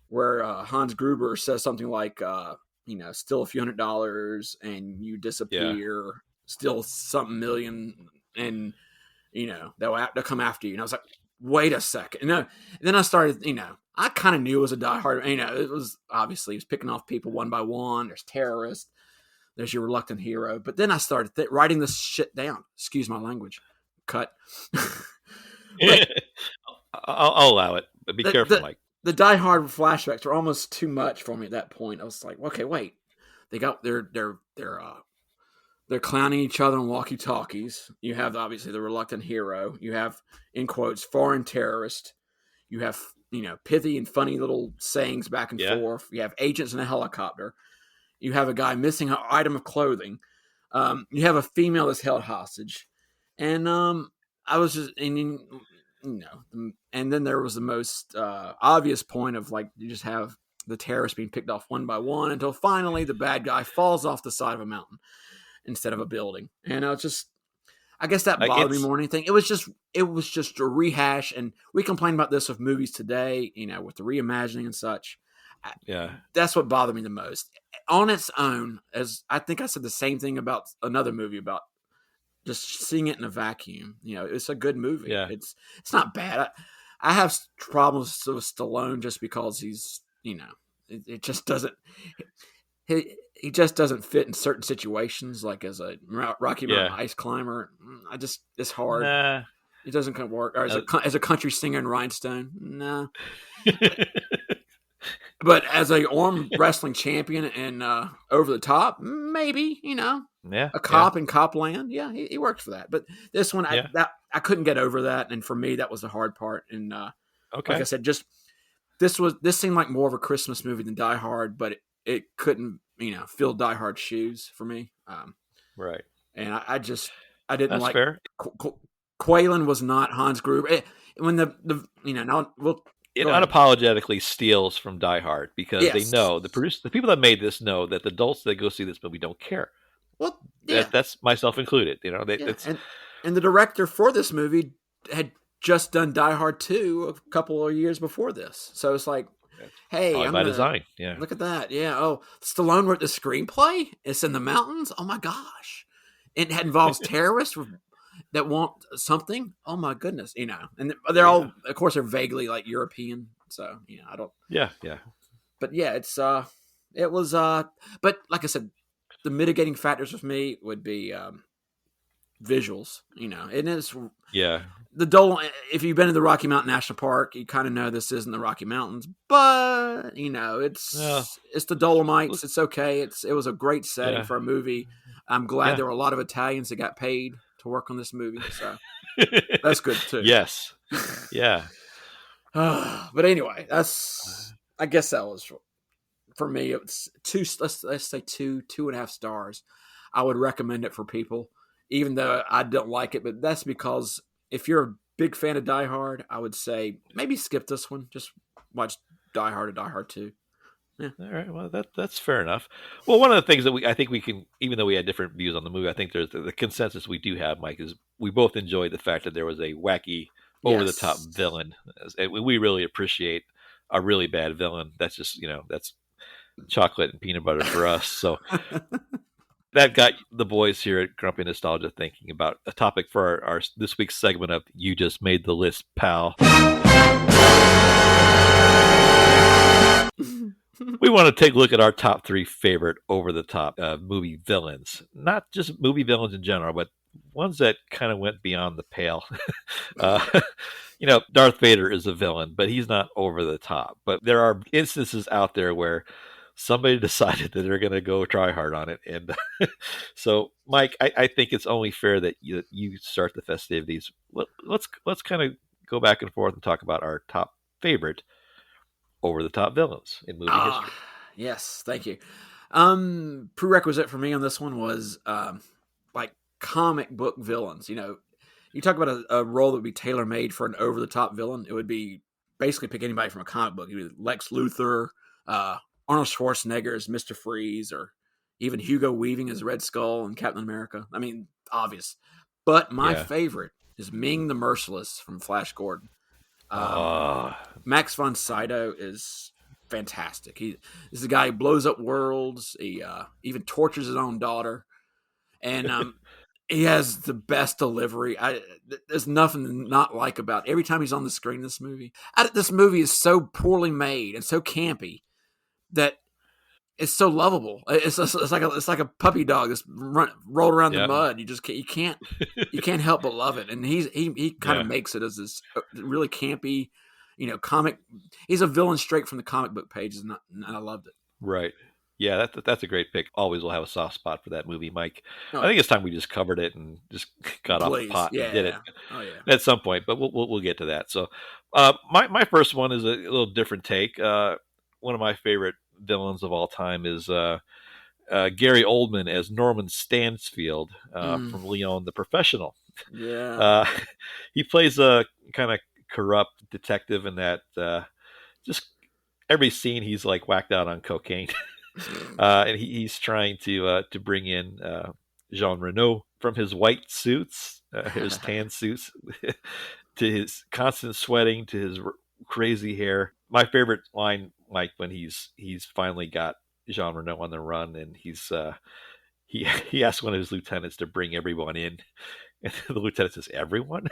where Hans Gruber says something like, "Steal a few $100 and you disappear. Yeah. Steal something million and." They'll come after you. And I was like, wait a second. No. And then I started, I kind of knew it was a Die Hard. It was obviously, he was picking off people one by one. There's terrorists. There's your reluctant hero. But then I started writing this shit down. Excuse my language. Cut. I'll allow it. But be careful, Mike. The Die Hard flashbacks were almost too much for me at that point. I was like, okay, wait. They got they're clowning each other on walkie-talkies. You have, obviously, the reluctant hero. You have, in quotes, foreign terrorist. You have, pithy and funny little sayings back and forth. You have agents in a helicopter. You have a guy missing an item of clothing. You have a female that's held hostage. And I was just, and then there was the most obvious point of, you just have the terrorists being picked off one by one until finally the bad guy falls off the side of a mountain instead of a building. And I guess that bothered me more than anything. It was just a rehash, and we complain about this with movies today, with the reimagining and such. Yeah. That's what bothered me the most. On its own, as I think I said the same thing about another movie about just seeing it in a vacuum. It's a good movie. Yeah. It's not bad. I have problems with Stallone just because he's, it just doesn't he just doesn't fit in certain situations, like as a Rocky Mountain ice climber. It's hard. Nah. It doesn't work. Or as a country singer in Rhinestone, no. But as a arm wrestling champion and over the top, maybe, a cop in Copland, he worked for that. But this one, I couldn't get over that, and for me, that was the hard part. And like I said, just this seemed like more of a Christmas movie than Die Hard, but it couldn't, fill Die Hard's shoes for me. Right. And I didn't That's like. Fair. Quaylen was not Hans Gruber. When the now we'll. It unapologetically steals from Die Hard because they know the people that made this know that the adults that go see this movie don't care. Well, that's myself included. And the director for this movie had just done Die Hard 2 a couple of years before this, so it's like, hey, by design. Yeah, look at that. Yeah. Oh, Stallone wrote the screenplay. It's in the mountains. Oh my gosh, it involves terrorists that want something. Oh my goodness, and they're all, of course, they're vaguely like European. So I don't. Yeah. But it was. But like I said, the mitigating factors with me would be visuals, and it's the Dolomite. If you've been to the Rocky Mountain National Park, you kind of know this isn't the Rocky Mountains, but it's the Dolomites. It's okay. It was a great setting for a movie. I'm glad there were a lot of Italians that got paid to work on this movie, so that's good too. Yes, yeah. But anyway, I guess that was for me. It's two. Let's say 2.5 stars. I would recommend it for people, even though I don't like it. But that's because if you're a big fan of Die Hard, I would say maybe skip this one. Just watch Die Hard or Die Hard 2. Yeah. All right. Well, that's fair enough. Well, one of the things that I think we can, even though we had different views on the movie, I think there's the consensus we do have, Mike, is we both enjoyed the fact that there was a wacky, over-the-top villain. And we really appreciate a really bad villain. That's just, that's chocolate and peanut butter for us. So that got the boys here at Grumpy Nostalgia thinking about a topic for our this week's segment of You Just Made the List, Pal. We want to take a look at our top 3 favorite over-the-top movie villains. Not just movie villains in general, but ones that kind of went beyond the pale. Darth Vader is a villain, but he's not over the top. But there are instances out there where somebody decided that they're going to go try hard on it. And so, Mike, I think it's only fair that you start the festivities. Let's kind of go back and forth and talk about our top favorite over-the-top villains in movie history. Yes, thank you. Prerequisite for me on this one was like comic book villains. You talk about a role that would be tailor-made for an over-the-top villain. It would be basically pick anybody from a comic book. It would be Lex Luthor, Arnold Schwarzenegger as Mr. Freeze, or even Hugo Weaving as Red Skull and Captain America. I mean, obvious. But my favorite is Ming the Merciless from Flash Gordon. Max von Sydow is fantastic. He is the guy who blows up worlds. He even tortures his own daughter, and he has the best delivery. There's nothing to not like about it. Every time he's on the screen in this movie. This movie is so poorly made and so campy that it's so lovable. It's like a puppy dog that's rolled around the mud. You can't help but love it. And he kind of makes it as this really campy, comic. He's a villain straight from the comic book pages, and I loved it. Right. Yeah, that's a great pick. Always will have a soft spot for that movie, Mike. I think it's time we just covered it and just got off the pot and did it at some point. But we'll get to that. So, my first one is a little different take. One of my favorite villains of all time is Gary Oldman as Norman Stansfield from Leon the Professional. Yeah, he plays a kind of corrupt detective in that just every scene he's like whacked out on cocaine, and he's trying to bring in Jean Reno from his white suits, his tan suits, to his constant sweating, to his crazy hair. My favorite line, Mike, when he's finally got Jean Reno on the run, and he asks one of his lieutenants to bring everyone in, and the lieutenant says, "Everyone?"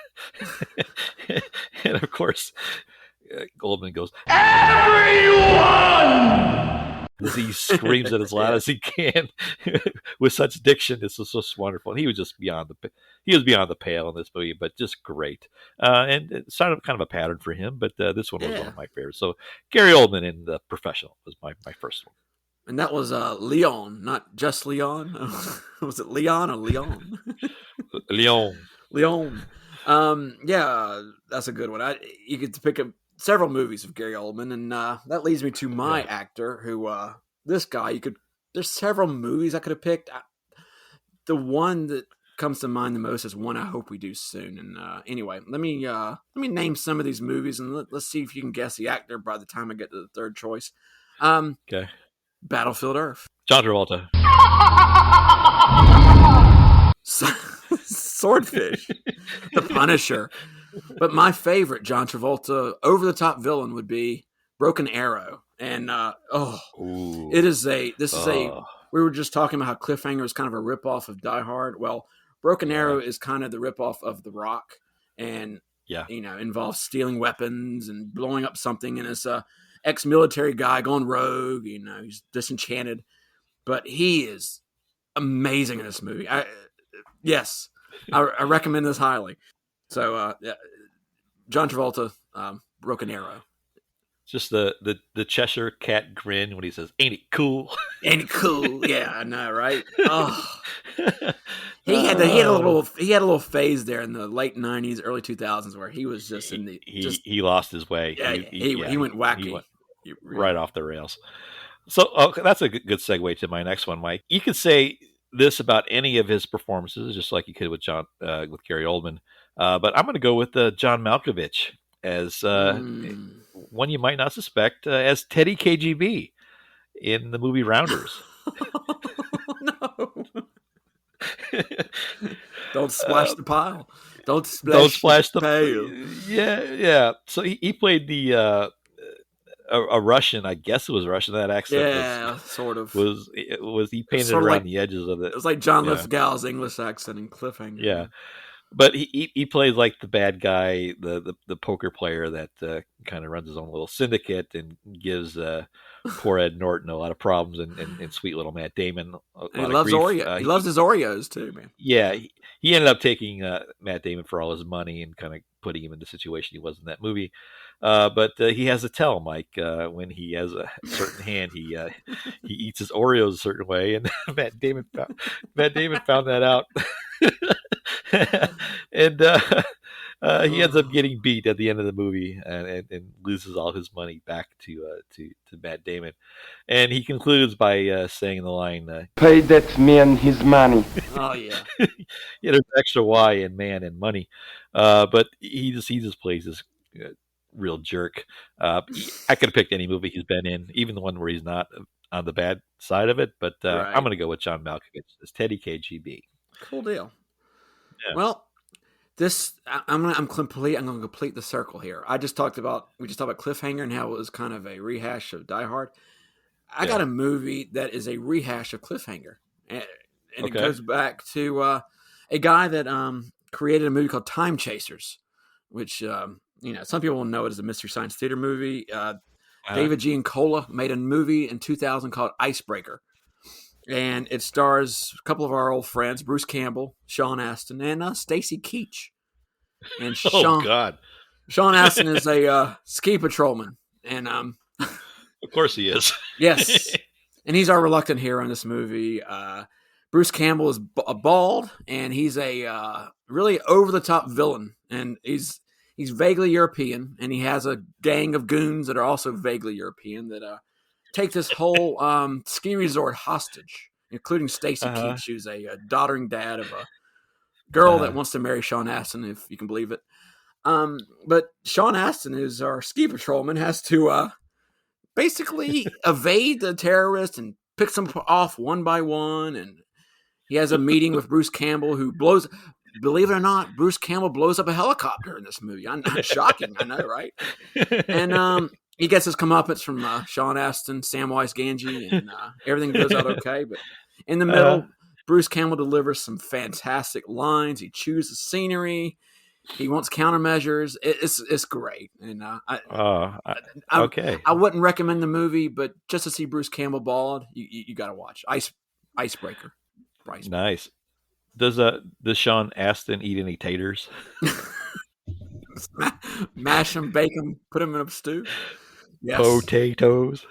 And of course, Goldman goes, "Everyone!" As he screams it as loud as he can with such diction. It's just wonderful. And he was just beyond the pale in this movie, but just great. And it started kind of a pattern for him, but this one was one of my favorites. So Gary Oldman in The Professional was my first one. And that was Leon, not just Leon. Was it Leon or Leon? Leon. Yeah, that's a good one. You get to pick up several movies of Gary Oldman, and that leads me to my actor, who this guy. There's several movies I could have picked. The one that comes to mind the most is One I Hope We Do Soon. And anyway, let me name some of these movies, and let's see if you can guess the actor by the time I get to the third choice. Okay. Battlefield Earth. John Travolta. Swordfish. The Punisher. But my favorite John Travolta over-the-top villain would be Broken Arrow. And, we were just talking about how Cliffhanger is kind of a ripoff of Die Hard. Well, Broken Arrow is kind of the ripoff of The Rock. And, involves stealing weapons and blowing up something. And it's a ex-military guy going rogue. He's disenchanted. But he is amazing in this movie. Yes, I recommend this highly. So, John Travolta, Broken Arrow. Just the Cheshire Cat grin when he says, "Ain't it cool?" Ain't it cool? Yeah, I know, right? Oh, he had a little phase there in the late '90s, early 2000s where he was just he lost his way. Yeah, he went wacky, he went right off the rails. So that's a good segue to my next one, Mike. You could say this about any of his performances, just like you could with with Gary Oldman. But I'm going to go with John Malkovich as one you might not suspect, as Teddy KGB in the movie Rounders. No. Don't splash the pile. Don't splash the pile. Yeah. So he played the a Russian, I guess it was Russian. That accent, yeah, sort of was he painted around the edges of it. It was like John Lithgow's English accent in Cliffhanger. Yeah, but he plays like the bad guy, the poker player that kind of runs his own little syndicate and gives poor Ed Norton a lot of problems, and sweet little Matt Damon he loves Oreos. He loves his Oreos too, man. Yeah, he ended up taking Matt Damon for all his money and kind of putting him in the situation he was in that movie. But he has a tell, Mike. When he has a certain hand, he eats his Oreos a certain way, and Matt Damon found that out, and he ends up getting beat at the end of the movie and loses all his money back to Matt Damon, and he concludes by saying the line, "Pay that man his money." Oh yeah, yeah. There's extra Y in man and money, but he just plays this real jerk. I could have picked any movie he's been in, even the one where he's not on the bad side of it. But right. I'm going to go with John Malkovich as Teddy KGB. Cool deal. Yeah. Well, I'm going to complete the circle here. We just talked about Cliffhanger and how it was kind of a rehash of Die Hard. I got a movie that is a rehash of Cliffhanger, and it goes back to a guy that created a movie called Time Chasers, which some people will know it as a Mystery Science Theater movie. David Giancola made a movie in 2000 called Icebreaker. And it stars a couple of our old friends, Bruce Campbell, Sean Astin, and Stacy Keach. And Sean Astin is a ski patrolman. And of course he is. Yes. And he's our reluctant hero in this movie. Bruce Campbell is bald, and he's a really over-the-top villain. And he's vaguely European, and he has a gang of goons that are also vaguely European that take this whole ski resort hostage, including Stacy Keach, who's a doddering dad of a girl that wants to marry Sean Astin, if you can believe it. But Sean Astin, who's our ski patrolman, has to basically evade the terrorists and picks them off one by one. And he has a meeting with Bruce Campbell, who blows... Believe it or not, Bruce Campbell blows up a helicopter in this movie. Shocking, I know, right? And he gets his comeuppance from Sean Astin, Samwise Gamgee, and everything goes out okay. But in the middle, Bruce Campbell delivers some fantastic lines. He chews the scenery. He wants countermeasures. It's great. And I wouldn't recommend the movie, but just to see Bruce Campbell bald, you got to watch Icebreaker. Nice. Does Sean Astin eat any taters? Mash them, bake them, put them in a stew. Yes. Potatoes.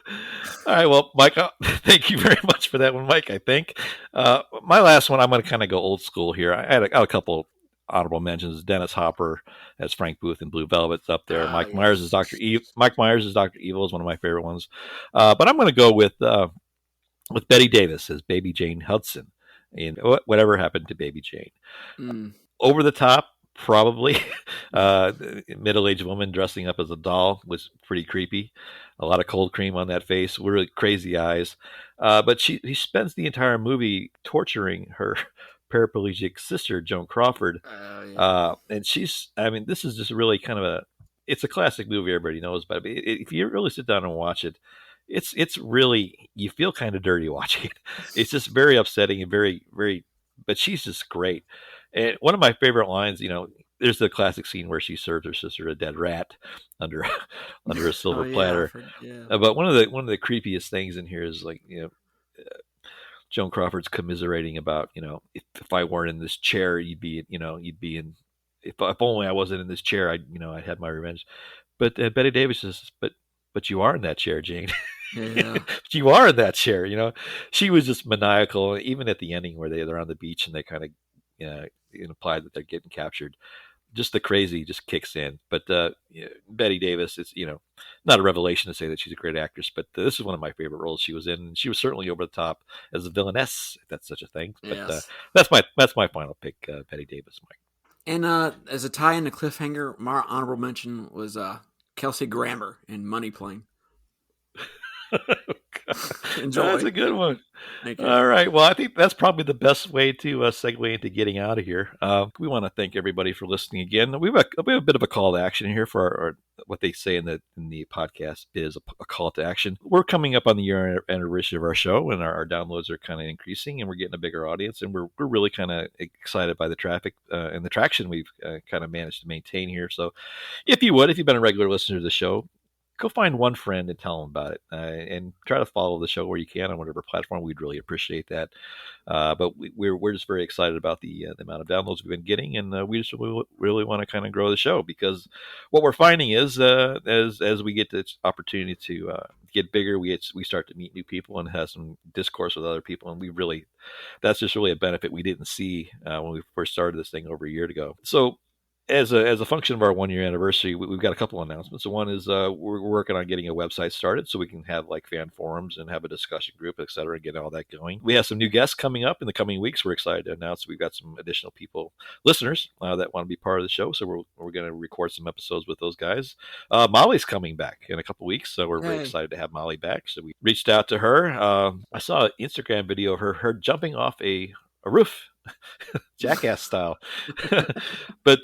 All right, well, Mike, thank you very much for that one, Mike. I think my last one, I'm going to kind of go old school here. I had a couple honorable mentions. Dennis Hopper as Frank Booth in Blue Velvet's up there. Mike Myers as Dr. Evil. Mike Myers as Dr. Evil is one of my favorite ones. But I'm going to go with Bette Davis as Baby Jane Hudson in Whatever Happened to Baby Jane. Over the top, probably. Middle-aged woman dressing up as a doll was pretty creepy. A lot of cold cream on that face, really crazy eyes. But he spends the entire movie torturing her paraplegic sister, Joan Crawford. And this is just really kind of it's a classic movie everybody knows, but if you really sit down and watch it, it's really, you feel kind of dirty watching it. It's just very upsetting and very, very, but she's just great. And one of my favorite lines, there's the classic scene where she serves her sister a dead rat under a silver platter. But one of the creepiest things in here is Joan Crawford's commiserating about, if I weren't in this chair, you'd be in. If only I wasn't in this chair, I'd had my revenge. But Betty Davis says, but you are in that chair, Jane. Yeah. But you are in that chair. She was just maniacal. Even at the ending where they're on the beach and they kind of imply that they're getting captured. Just the crazy just kicks in. But Betty Davis, it's not a revelation to say that she's a great actress, but this is one of my favorite roles she was in. And she was certainly over the top as a villainess, if that's such a thing. But yes. That's my final pick, Betty Davis, Mike. And as a tie in to Cliffhanger, my honorable mention was Kelsey Grammer in Money Plane. Enjoy. That's a good one. Thank you. All right. Well, I think that's probably the best way to segue into getting out of here. We want to thank everybody for listening again. We have a bit of a call to action here for our what they say in the podcast is a call to action. We're coming up on the year anniversary of our show, and our downloads are kind of increasing, and we're getting a bigger audience, and we're really kind of excited by the traffic and the traction we've kind of managed to maintain here. So, if you've been a regular listener to the show, go find one friend and tell them about it, and try to follow the show where you can on whatever platform. We'd really appreciate that. But we're just very excited about the amount of downloads we've been getting, and we just really want to kind of grow the show, because what we're finding is as we get this opportunity to get bigger, we start to meet new people and have some discourse with other people, and that's just really a benefit we didn't see when we first started this thing over a year ago. So, as a function of our 1 year anniversary, we've got a couple of announcements. So one is we're working on getting a website started so we can have like fan forums and have a discussion group, et cetera, and get all that going. We have some new guests coming up in the coming weeks. We're excited to announce we've got some additional listeners that want to be part of the show. So we're going to record some episodes with those guys. Molly's coming back in a couple of weeks, so we're very excited to have Molly back. So we reached out to her. I saw an Instagram video of her jumping off a roof. Jackass style. But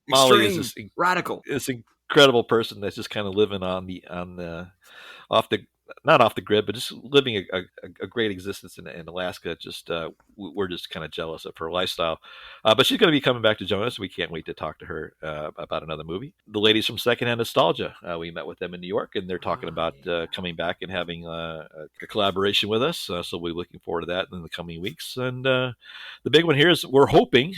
Molly is this radical, this incredible person that's just kind of living not off the grid, but just living a great existence in Alaska. We're just kind of jealous of her lifestyle. But she's going to be coming back to join us. We can't wait to talk to her about another movie. The ladies from Secondhand Nostalgia, we met with them in New York, and they're talking about coming back and having a collaboration with us. So we're looking forward to that in the coming weeks. And the big one here is we're hoping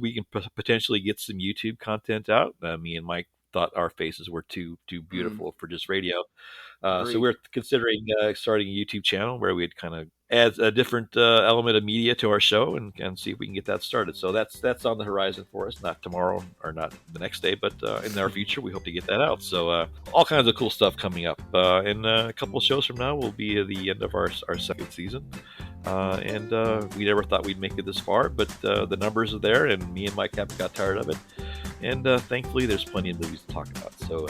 we can potentially get some YouTube content out. Me and Mike thought our faces were too beautiful for just radio. So we're considering starting a YouTube channel where we'd kind of add a different element of media to our show and see if we can get that started. So that's on the horizon for us, not tomorrow or not the next day, but in our future, we hope to get that out. So all kinds of cool stuff coming up. And a couple of shows from now will be the end of our second season. And we never thought we'd make it this far, but the numbers are there, and me and Mike haven't got tired of it. And thankfully, there's plenty of movies to talk about. So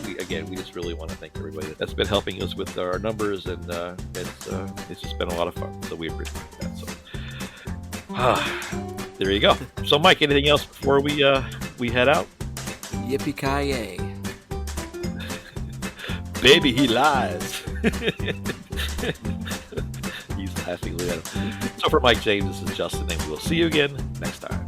we just really want to thank everybody that's been helping us with our numbers, and it's just been a lot of fun. So we appreciate that. So there you go. So Mike, anything else before we head out? Yippee-ki-yay. Baby, he lies. He's laughing. So for Mike James, this is Justin, and we will see you again next time.